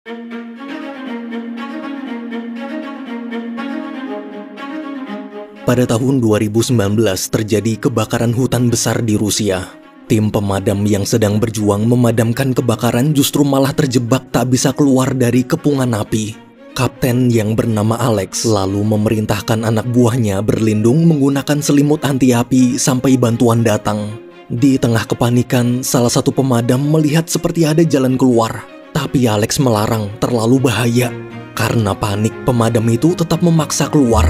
Pada tahun 2019 terjadi kebakaran hutan besar di Rusia. Tim pemadam yang sedang berjuang memadamkan kebakaran justru malah terjebak tak bisa keluar dari kepungan api. Kapten yang bernama Alex lalu memerintahkan anak buahnya berlindung menggunakan selimut anti api sampai bantuan datang. Di tengah kepanikan, salah satu pemadam melihat seperti ada jalan keluar. Tapi Alex melarang, terlalu bahaya. Karena panik, pemadam itu tetap memaksa keluar.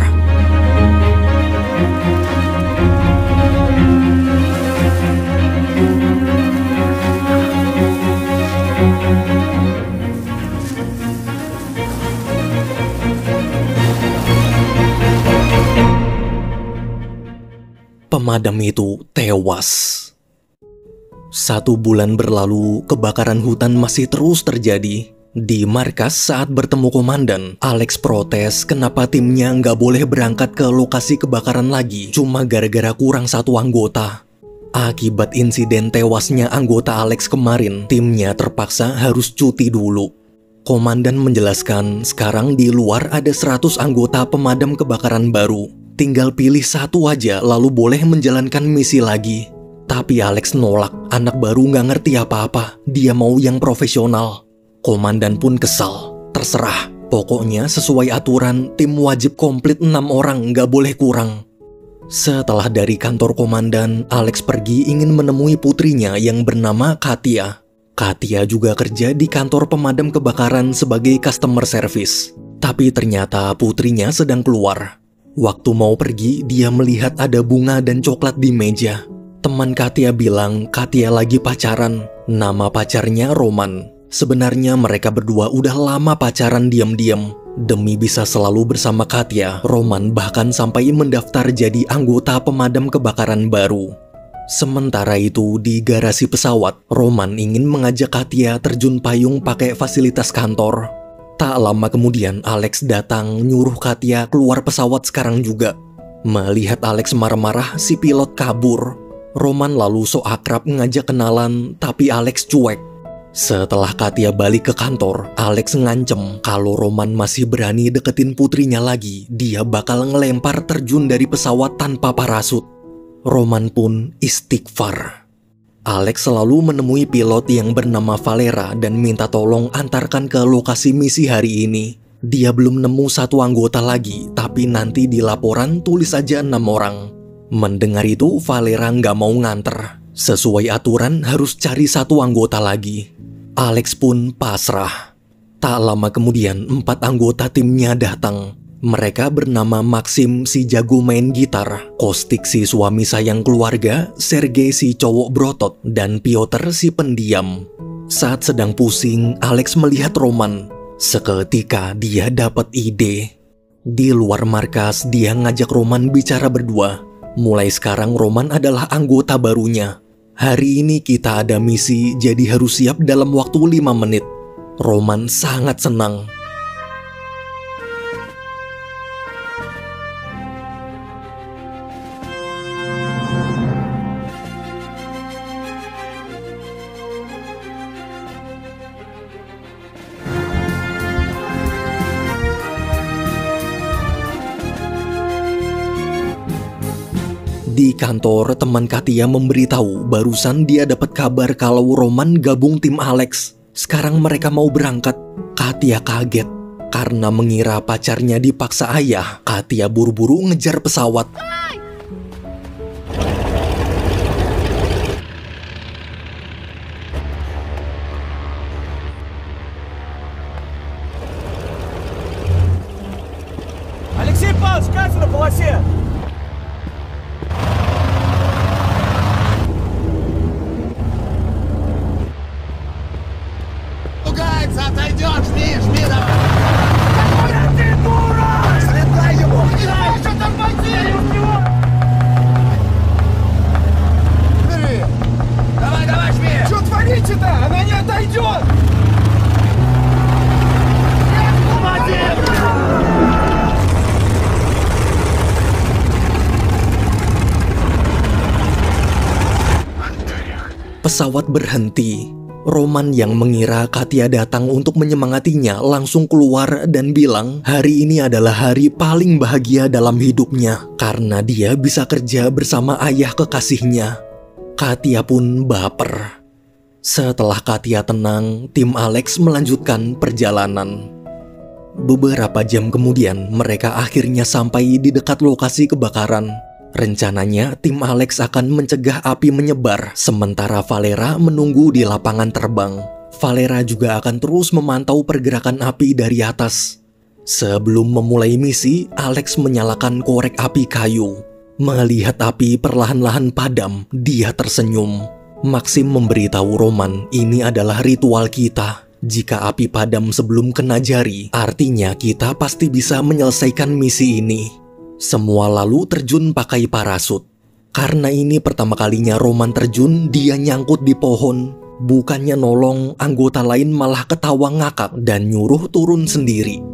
Pemadam itu tewas. 1 bulan berlalu, kebakaran hutan masih terus terjadi. Di markas saat bertemu komandan, Alex protes kenapa timnya nggak boleh berangkat ke lokasi kebakaran lagi cuma gara-gara kurang 1 anggota. Akibat insiden tewasnya anggota Alex kemarin, timnya terpaksa harus cuti dulu. Komandan menjelaskan sekarang di luar ada 100 anggota pemadam kebakaran baru. Tinggal pilih 1 aja lalu boleh menjalankan misi lagi. Tapi Alex nolak, anak baru nggak ngerti apa-apa, dia mau yang profesional. Komandan pun kesal, terserah, pokoknya sesuai aturan tim wajib komplit 6 orang, nggak boleh kurang. Setelah dari kantor komandan, Alex pergi ingin menemui putrinya yang bernama Katia. Katia juga kerja di kantor pemadam kebakaran sebagai customer service. Tapi ternyata putrinya sedang keluar. Waktu mau pergi, dia melihat ada bunga dan coklat di meja. Teman Katia bilang Katia lagi pacaran. Nama pacarnya Roman. Sebenarnya mereka berdua udah lama pacaran diam-diam. Demi bisa selalu bersama Katia, Roman bahkan sampai mendaftar jadi anggota pemadam kebakaran baru. Sementara itu, di garasi pesawat, Roman ingin mengajak Katia terjun payung pakai fasilitas kantor. Tak lama kemudian, Alex datang nyuruh Katia keluar pesawat sekarang juga. Melihat Alex marah-marah, si pilot kabur. Roman lalu sok akrab ngajak kenalan, tapi Alex cuek. Setelah Katia balik ke kantor, Alex ngancem kalau Roman masih berani deketin putrinya lagi, dia bakal ngelempar terjun dari pesawat tanpa parasut. Roman pun istighfar. Alex selalu menemui pilot yang bernama Valera dan minta tolong antarkan ke lokasi misi hari ini. Dia belum nemu 1 anggota lagi, tapi nanti di laporan tulis aja 6 orang. Mendengar itu, Valera nggak mau nganter. Sesuai aturan harus cari 1 anggota lagi. Alex pun pasrah. Tak lama kemudian 4 anggota timnya datang. Mereka bernama Maxim si jago main gitar, Kostik si suami sayang keluarga, Sergei si cowok brotot, dan Piotr si pendiam. Saat sedang pusing, Alex melihat Roman. Seketika dia dapat ide. Di luar markas, dia ngajak Roman bicara berdua. Mulai sekarang Roman adalah anggota barunya. Hari ini kita ada misi, jadi harus siap dalam waktu 5 menit. Roman sangat senang. Di kantor, teman Katia memberitahu barusan dia dapat kabar kalau Roman gabung tim Alex. Sekarang mereka mau berangkat. Katia kaget. Karena mengira pacarnya dipaksa ayah, Katia buru-buru ngejar pesawat. Алексей Павлович, кажется на полосе! Отойдем, жми, давай! Какой ты дурак! Слетай ему! Что там поделать? Бери! Давай, жми! Что творите-то? Она не отойдет! Pesawat berhenti. Roman yang mengira Katya datang untuk menyemangatinya langsung keluar dan bilang hari ini adalah hari paling bahagia dalam hidupnya karena dia bisa kerja bersama ayah kekasihnya. Katya pun baper. Setelah Katya tenang, tim Alex melanjutkan perjalanan. Beberapa jam kemudian, mereka akhirnya sampai di dekat lokasi kebakaran. Rencananya, tim Alex akan mencegah api menyebar, sementara Valera menunggu di lapangan terbang. Valera juga akan terus memantau pergerakan api dari atas. Sebelum memulai misi, Alex menyalakan korek api kayu. Melihat api perlahan-lahan padam, dia tersenyum. Maxim memberitahu Roman, ini adalah ritual kita. Jika api padam sebelum kena jari, artinya kita pasti bisa menyelesaikan misi ini. Semua lalu terjun pakai parasut. Karena ini pertama kalinya Roman terjun, dia nyangkut di pohon. Bukannya nolong, anggota lain malah ketawa ngakak dan nyuruh turun sendiri.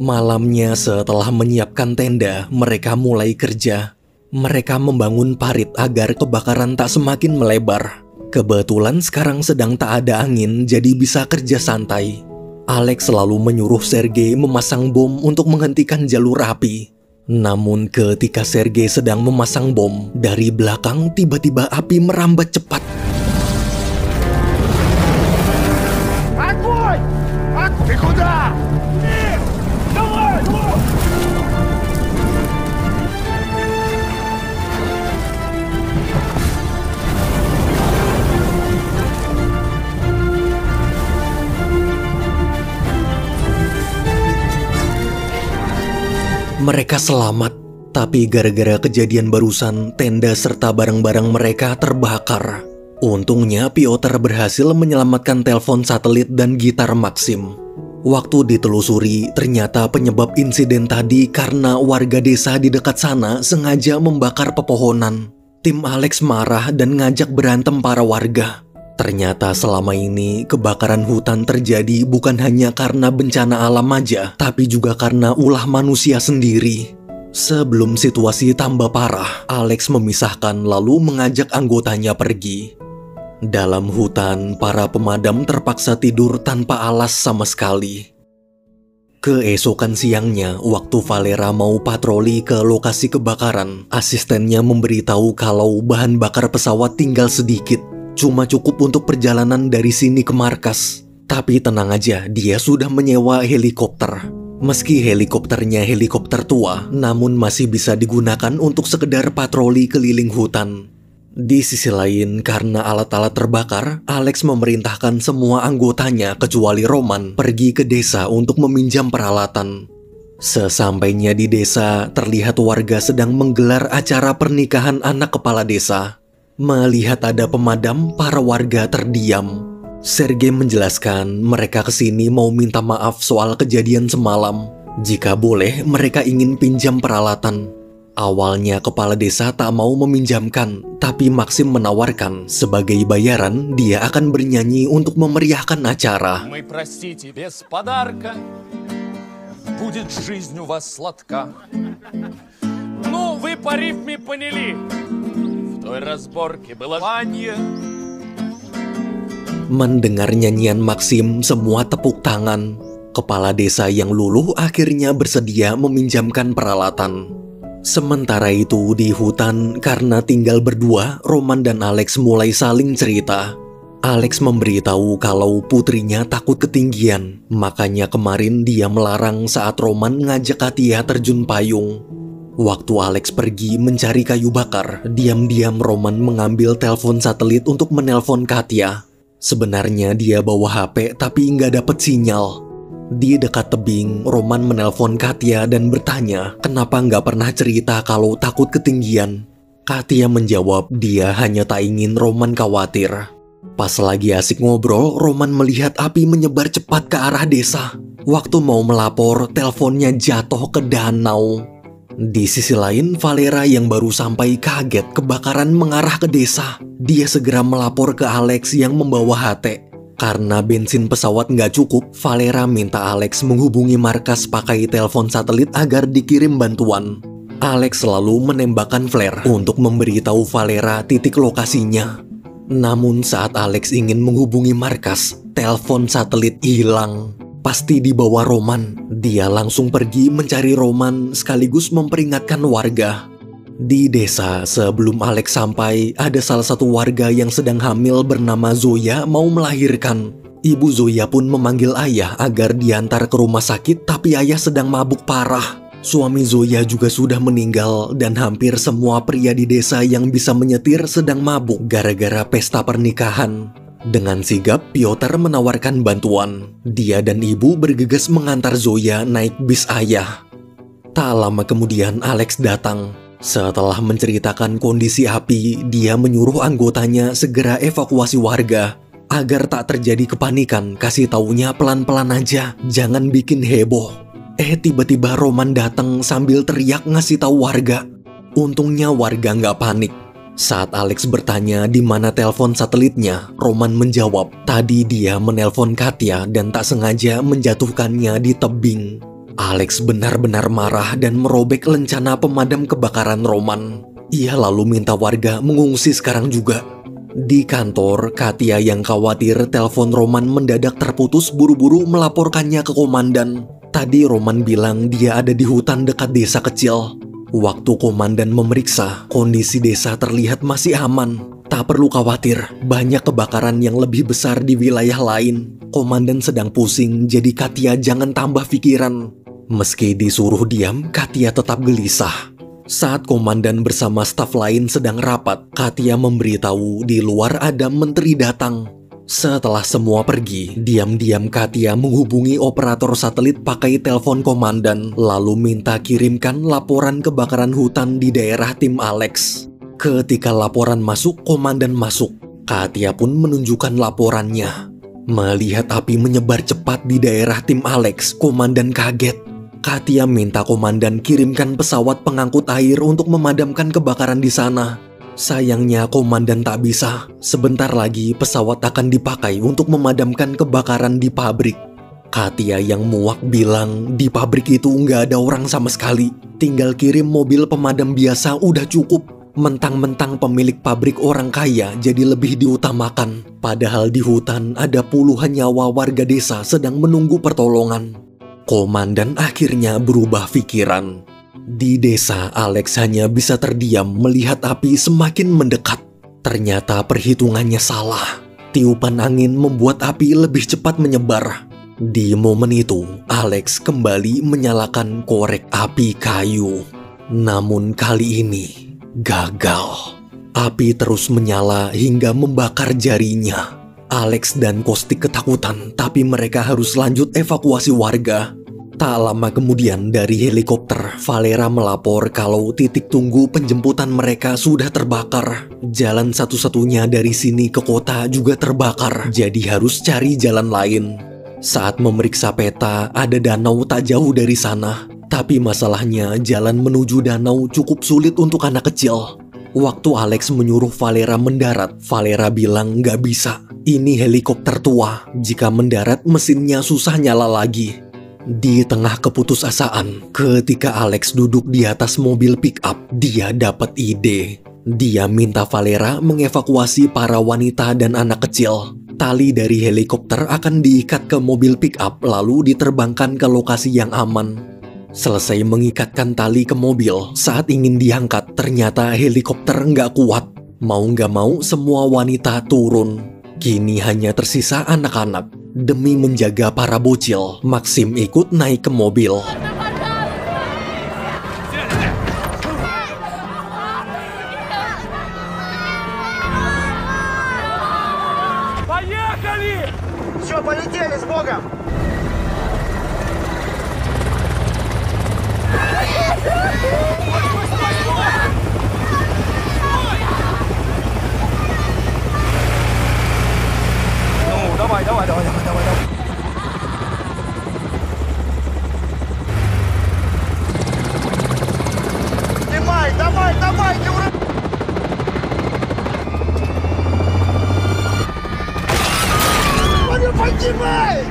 Malamnya setelah menyiapkan tenda, mereka mulai kerja. Mereka membangun parit agar kebakaran tak semakin melebar. Kebetulan sekarang sedang tak ada angin, jadi bisa kerja santai. Alex selalu menyuruh Sergei memasang bom untuk menghentikan jalur api. Namun ketika Sergei sedang memasang bom, dari belakang tiba-tiba api merambat cepat. Огонь! Ты куда? Давай! Mereka selamat, tapi gara-gara kejadian barusan, tenda serta barang-barang mereka terbakar. Untungnya Piotr berhasil menyelamatkan telepon satelit dan gitar Maxim. Waktu ditelusuri, ternyata penyebab insiden tadi karena warga desa di dekat sana sengaja membakar pepohonan. Tim Alex marah dan ngajak berantem para warga. Ternyata selama ini kebakaran hutan terjadi bukan hanya karena bencana alam aja, tapi juga karena ulah manusia sendiri. Sebelum situasi tambah parah, Alex memisahkan lalu mengajak anggotanya pergi. Dalam hutan, para pemadam terpaksa tidur tanpa alas sama sekali. Keesokan siangnya, waktu Valera mau patroli ke lokasi kebakaran, asistennya memberitahu kalau bahan bakar pesawat tinggal sedikit. Cuma cukup untuk perjalanan dari sini ke markas. Tapi tenang aja, dia sudah menyewa helikopter. Meski helikopternya helikopter tua, namun masih bisa digunakan untuk sekedar patroli keliling hutan. Di sisi lain, karena alat-alat terbakar, Alex memerintahkan semua anggotanya kecuali Roman pergi ke desa untuk meminjam peralatan. Sesampainya di desa, terlihat warga sedang menggelar acara pernikahan anak kepala desa. Melihat ada pemadam, para warga terdiam. Sergei menjelaskan mereka kesini mau minta maaf soal kejadian semalam. Jika boleh, mereka ingin pinjam peralatan. Awalnya kepala desa tak mau meminjamkan, tapi Maxim menawarkan sebagai bayaran dia akan bernyanyi untuk memeriahkan acara. Мы, простите, без подарка будет жизнь у вас сладка. Ну, вы по рифме поняли. В той разборке было ванье. Mendengar nyanyian Maxim, semua tepuk tangan. Kepala desa yang luluh akhirnya bersedia meminjamkan peralatan. Sementara itu di hutan, karena tinggal berdua, Roman dan Alex mulai saling cerita. Alex memberitahu kalau putrinya takut ketinggian, makanya kemarin dia melarang saat Roman ngajak Katya terjun payung. Waktu Alex pergi mencari kayu bakar, diam-diam Roman mengambil telepon satelit untuk menelpon Katya. Sebenarnya dia bawa HP tapi nggak dapet sinyal. Di dekat tebing, Roman menelpon Katya dan bertanya kenapa nggak pernah cerita kalau takut ketinggian. Katya menjawab dia hanya tak ingin Roman khawatir. Pas lagi asik ngobrol, Roman melihat api menyebar cepat ke arah desa. Waktu mau melapor, teleponnya jatuh ke danau. Di sisi lain, Valera yang baru sampai kaget kebakaran mengarah ke desa. Dia segera melapor ke Alex yang membawa HT. Karena bensin pesawat nggak cukup, Valera minta Alex menghubungi markas pakai telepon satelit agar dikirim bantuan. Alex selalu menembakkan flare untuk memberitahu Valera titik lokasinya. Namun saat Alex ingin menghubungi markas, telepon satelit hilang. Pasti dibawa Roman. Dia langsung pergi mencari Roman sekaligus memperingatkan warga. Di desa sebelum Alex sampai, ada salah satu warga yang sedang hamil bernama Zoya mau melahirkan. Ibu Zoya pun memanggil ayah agar diantar ke rumah sakit, tapi ayah sedang mabuk parah. Suami Zoya juga sudah meninggal dan hampir semua pria di desa yang bisa menyetir sedang mabuk gara-gara pesta pernikahan. Dengan sigap, Piotr menawarkan bantuan. Dia dan ibu bergegas mengantar Zoya naik bis ayah. Tak lama kemudian Alex datang. Setelah menceritakan kondisi api, dia menyuruh anggotanya segera evakuasi warga. Agar tak terjadi kepanikan, kasih taunya pelan-pelan aja, jangan bikin heboh. Tiba-tiba Roman datang sambil teriak ngasih tahu warga. Untungnya warga nggak panik. Saat Alex bertanya di mana telepon satelitnya, Roman menjawab, tadi dia menelpon Katya dan tak sengaja menjatuhkannya di tebing. Alex benar-benar marah dan merobek lencana pemadam kebakaran Roman. Ia lalu minta warga mengungsi sekarang juga. Di kantor, Katya yang khawatir telepon Roman mendadak terputus buru-buru melaporkannya ke komandan. Tadi Roman bilang dia ada di hutan dekat desa kecil. Waktu komandan memeriksa, kondisi desa terlihat masih aman. Tak perlu khawatir, banyak kebakaran yang lebih besar di wilayah lain. Komandan sedang pusing, jadi Katya jangan tambah pikiran. Meski disuruh diam, Katya tetap gelisah. Saat komandan bersama staf lain sedang rapat, Katya memberitahu di luar ada menteri datang. Setelah semua pergi, diam-diam Katya menghubungi operator satelit pakai telepon komandan, lalu minta kirimkan laporan kebakaran hutan di daerah tim Alex. Ketika laporan masuk, komandan masuk. Katya pun menunjukkan laporannya. Melihat api menyebar cepat di daerah tim Alex, komandan kaget. Katya minta komandan kirimkan pesawat pengangkut air untuk memadamkan kebakaran di sana. Sayangnya komandan tak bisa. Sebentar lagi pesawat akan dipakai untuk memadamkan kebakaran di pabrik. Katya yang muak bilang di pabrik itu nggak ada orang sama sekali. Tinggal kirim mobil pemadam biasa udah cukup. Mentang-mentang pemilik pabrik orang kaya jadi lebih diutamakan. Padahal di hutan ada puluhan nyawa warga desa sedang menunggu pertolongan. Komandan akhirnya berubah pikiran. Di desa, Alex hanya bisa terdiam melihat api semakin mendekat. Ternyata perhitungannya salah. Tiupan angin membuat api lebih cepat menyebar. Di momen itu, Alex kembali menyalakan korek api kayu. Namun kali ini, gagal. Api terus menyala hingga membakar jarinya. Alex dan Kostik ketakutan, tapi mereka harus lanjut evakuasi warga. Tak lama kemudian dari helikopter, Valera melapor kalau titik tunggu penjemputan mereka sudah terbakar. Jalan satu-satunya dari sini ke kota juga terbakar, jadi harus cari jalan lain. Saat memeriksa peta, ada danau tak jauh dari sana. Tapi masalahnya jalan menuju danau cukup sulit untuk anak kecil. Waktu Alex menyuruh Valera mendarat, Valera bilang nggak bisa. Ini helikopter tua, jika mendarat mesinnya susah nyala lagi. Di tengah keputusasaan, ketika Alex duduk di atas mobil pick-up, dia dapat ide. Dia minta Valera mengevakuasi para wanita dan anak kecil. Tali dari helikopter akan diikat ke mobil pick-up lalu diterbangkan ke lokasi yang aman. Selesai mengikatkan tali ke mobil, saat ingin diangkat, ternyata helikopter nggak kuat. Mau nggak mau, semua wanita turun. Kini hanya tersisa anak-anak. Demi menjaga para bocil, Maxim ikut naik ke mobil. Поехали! Все, полетели, с Богом! Ну, давай. Давай, не ура! Поднимай!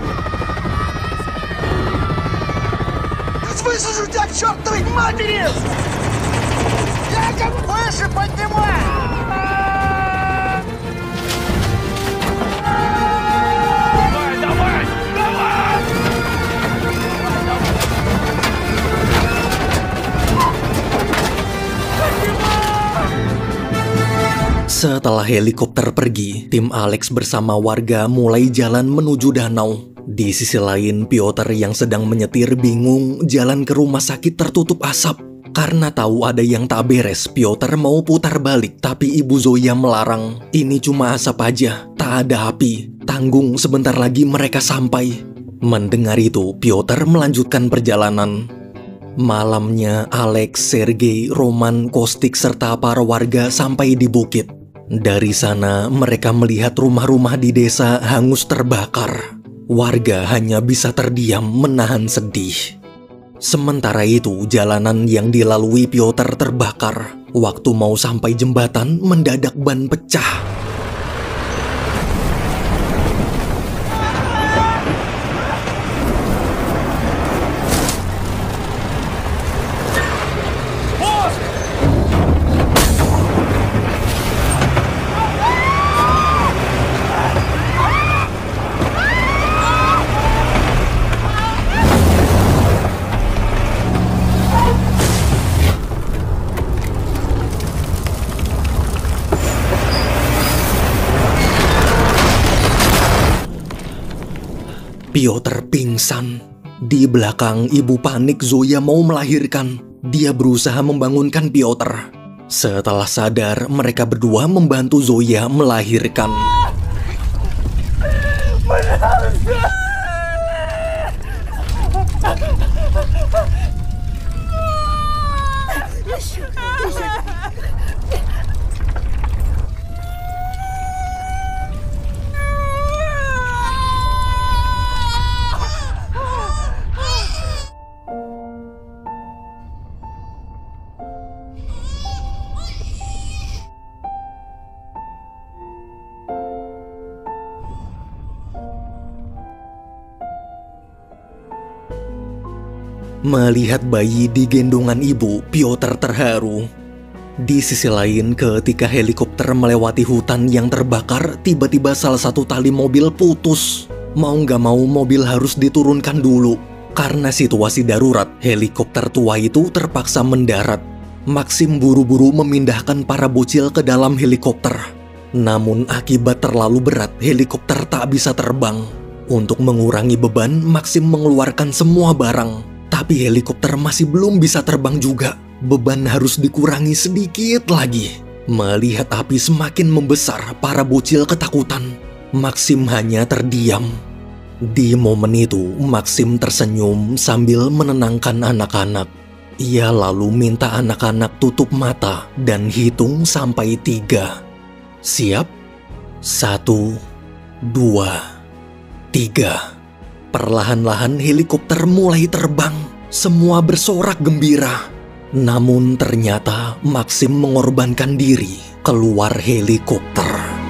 Высажу тебя к чертовой матери! Я как выше поднимай! Setelah helikopter pergi, tim Alex bersama warga mulai jalan menuju danau. Di sisi lain, Piotr yang sedang menyetir bingung jalan ke rumah sakit tertutup asap. Karena tahu ada yang tak beres, Piotr mau putar balik, tapi Ibu Zoya melarang. Ini cuma asap aja, tak ada api. Tanggung, sebentar lagi mereka sampai. Mendengar itu, Piotr melanjutkan perjalanan. Malamnya, Alex, Sergei, Roman, Kostik, serta para warga sampai di bukit. Dari sana, mereka melihat rumah-rumah di desa hangus terbakar. Warga hanya bisa terdiam menahan sedih. Sementara itu, jalanan yang dilalui Piotr terbakar. Waktu mau sampai jembatan, mendadak ban pecah. Piotr pingsan. Di belakang, ibu panik Zoya mau melahirkan. Dia berusaha membangunkan Piotr. Setelah sadar, mereka berdua membantu Zoya melahirkan. Melihat bayi digendongan ibu, Piotr terharu. Di sisi lain, ketika helikopter melewati hutan yang terbakar, tiba-tiba salah satu tali mobil putus. Mau nggak mau, mobil harus diturunkan dulu. Karena situasi darurat, helikopter tua itu terpaksa mendarat. Maxim buru-buru memindahkan para bocil ke dalam helikopter. Namun akibat terlalu berat, helikopter tak bisa terbang. Untuk mengurangi beban, Maxim mengeluarkan semua barang. Tapi helikopter masih belum bisa terbang juga. Beban harus dikurangi sedikit lagi. Melihat api semakin membesar, para bocil ketakutan. Maxim hanya terdiam. Di momen itu, Maxim tersenyum sambil menenangkan anak-anak. Ia lalu minta anak-anak tutup mata dan hitung sampai 3. Siap? 1, 2, 3. Perlahan-lahan helikopter mulai terbang. Semua bersorak gembira. Namun ternyata Maxim mengorbankan diri keluar helikopter.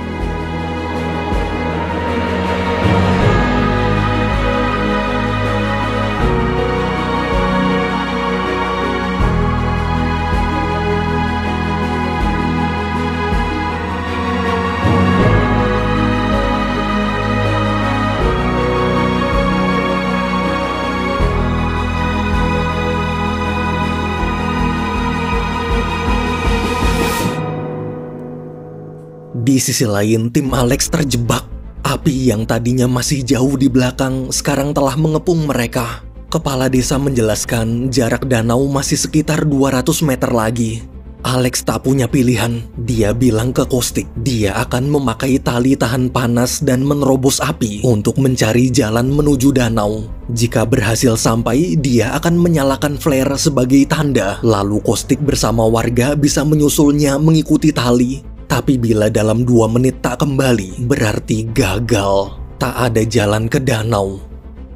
Di sisi lain, tim Alex terjebak. Api yang tadinya masih jauh di belakang sekarang telah mengepung mereka. Kepala desa menjelaskan jarak danau masih sekitar 200 meter lagi. Alex tak punya pilihan. Dia bilang ke Kostik, dia akan memakai tali tahan panas dan menerobos api untuk mencari jalan menuju danau. Jika berhasil sampai, dia akan menyalakan flare sebagai tanda. Lalu Kostik bersama warga bisa menyusulnya mengikuti tali. Tapi bila dalam 2 menit tak kembali, berarti gagal. Tak ada jalan ke danau.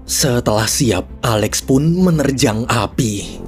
Setelah siap, Alex pun menerjang api.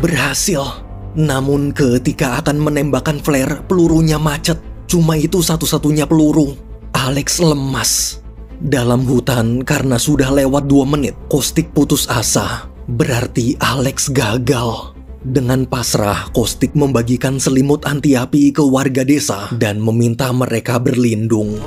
Berhasil. Namun ketika akan menembakkan flare, pelurunya macet. Cuma itu satu-satunya peluru. Alex lemas. Dalam hutan karena sudah lewat 2 menit, Caustic putus asa. Berarti Alex gagal. Dengan pasrah, Caustic membagikan selimut anti api ke warga desa dan meminta mereka berlindung.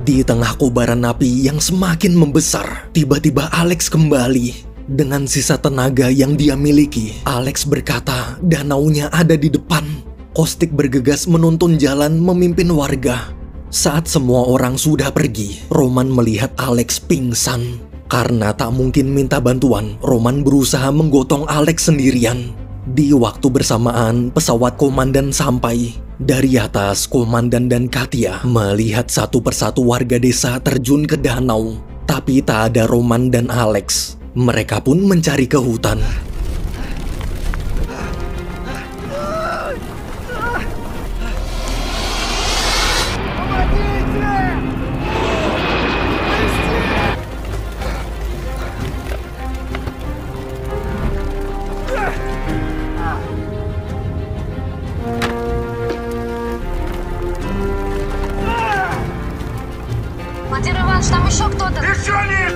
Di tengah kobaran api yang semakin membesar, tiba-tiba Alex kembali. Dengan sisa tenaga yang dia miliki, Alex berkata danaunya ada di depan. Caustic bergegas menuntun jalan memimpin warga. Saat semua orang sudah pergi, Roman melihat Alex pingsan. Karena tak mungkin minta bantuan, Roman berusaha menggotong Alex sendirian. Di waktu bersamaan, pesawat komandan sampai. Dari atas, komandan dan Katia melihat satu persatu warga desa terjun ke danau. Tapi tak ada Roman dan Alex. Mereka pun mencari ke hutan. Владимир Иванович, там еще кто-то. Еще нет!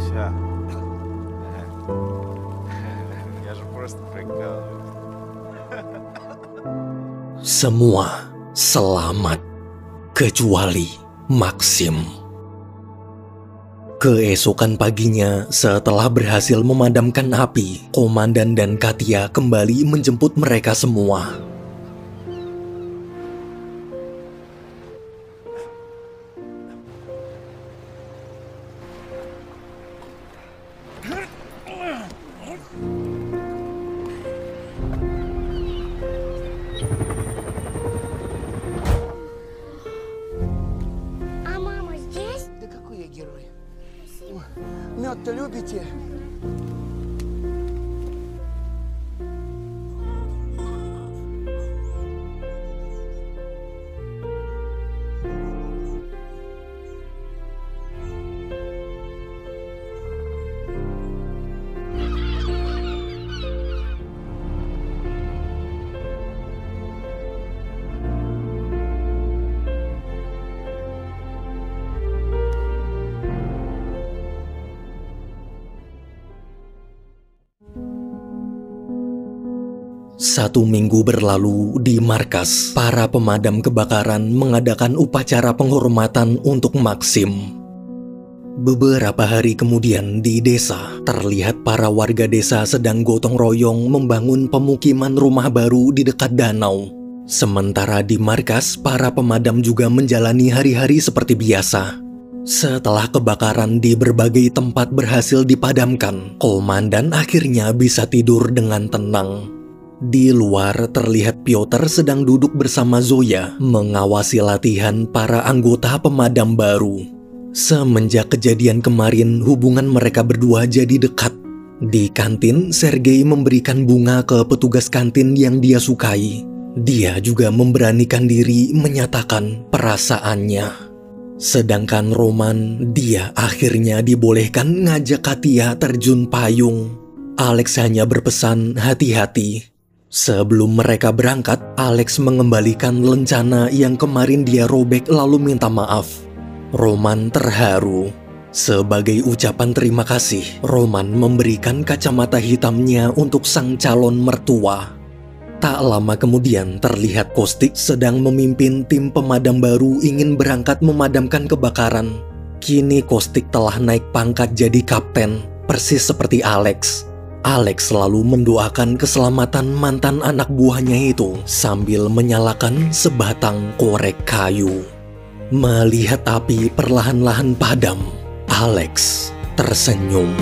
Ща. Я же просто прикалываюсь. Semua selamat, kecuali Maxim. Keesokan paginya, setelah berhasil memadamkan api, komandan dan Katia kembali menjemput mereka semua. А мама здесь? Да какой я герой? Мед-то любите? Satu minggu berlalu di markas, para pemadam kebakaran mengadakan upacara penghormatan untuk Maxim. Beberapa hari kemudian di desa, terlihat para warga desa sedang gotong royong membangun pemukiman rumah baru di dekat danau. Sementara di markas, para pemadam juga menjalani hari-hari seperti biasa. Setelah kebakaran di berbagai tempat berhasil dipadamkan, komandan akhirnya bisa tidur dengan tenang. Di luar terlihat Piotr sedang duduk bersama Zoya mengawasi latihan para anggota pemadam baru. Semenjak kejadian kemarin, hubungan mereka berdua jadi dekat. Di kantin, Sergei memberikan bunga ke petugas kantin yang dia sukai. Dia juga memberanikan diri menyatakan perasaannya. Sedangkan Roman, dia akhirnya dibolehkan ngajak Katia terjun payung. Alex hanya berpesan hati-hati. Sebelum mereka berangkat, Alex mengembalikan lencana yang kemarin dia robek lalu minta maaf. Roman terharu. Sebagai ucapan terima kasih, Roman memberikan kacamata hitamnya untuk sang calon mertua. Tak lama kemudian terlihat Kostik sedang memimpin tim pemadam baru ingin berangkat memadamkan kebakaran. Kini Kostik telah naik pangkat jadi kapten, persis seperti Alex. Alex selalu mendoakan keselamatan mantan anak buahnya itu sambil menyalakan sebatang korek kayu. Melihat api perlahan-lahan padam, Alex tersenyum.